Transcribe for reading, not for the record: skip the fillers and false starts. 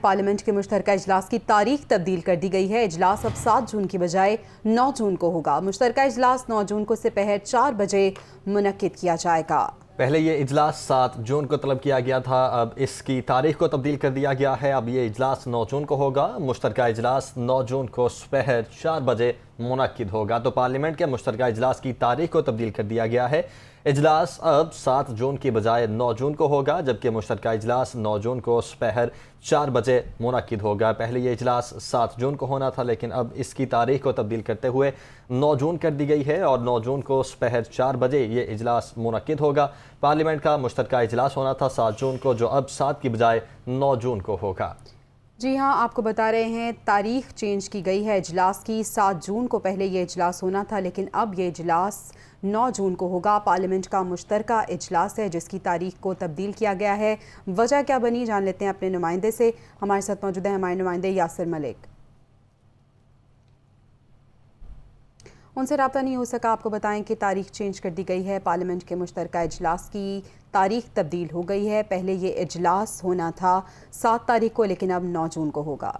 Parliament के मुश्तरका इजलास की तारीख तब्दील कर दी गई है। इजलास अब 7 जून की बजाय 9 जून को होगा। मुश्तरका इजलास 9 जून को दोपहर 4 बजे मुनक्किद किया जाएगा। पहले ये इजलास 7 जून को तलब किया गया था, अब इसकी तारीख को तब्दील कर दिया गया है। अब ये इजलास 9 जून को होगा। मुश्तरका इजलास 9 जून को दोपहर 4 बजे मुनक्किद होगा। तो पार्लियामेंट के मुश्तरका इजलास की तारीख को तब्दील कर दिया गया है। इजलास अब 7 जून की बजाय 9 जून को होगा, जबकि मुश्तरका इजलास 9 जून को दोपहर 4 बजे मुनक्किद होगा। पहले ये इजलास 7 जून को होना था, लेकिन अब इसकी तारीख को तब्दील करते हुए 9 जून कर दी गई है और 9 जून को दोपहर 4 बजे ये इजलास मुनक्किद होगा। पार्लियामेंट का मुश्तरका इजलास होना था 7 जून को, जो अब 7 की बजाय 9 जून को होगा। जी हाँ, आपको बता रहे हैं तारीख चेंज की गई है इजलास की। 7 जून को पहले ये इजलास होना था, लेकिन अब ये इजलास 9 जून को होगा। पार्लियामेंट का मुश्तरका इजलास है जिसकी तारीख को तब्दील किया गया है। वजह क्या बनी, जान लेते हैं अपने नुमाइंदे से। हमारे साथ मौजूद है हमारे नुमाइंदे यासिर मलिक। उनसे रब्ता नहीं हो सका। आपको बताएं कि तारीख चेंज कर दी गई है। पार्लियामेंट के मुश्तरका इजलास की तारीख तब्दील हो गई है। पहले ये इजलास होना था 7 तारीख को, लेकिन अब 9 जून को होगा।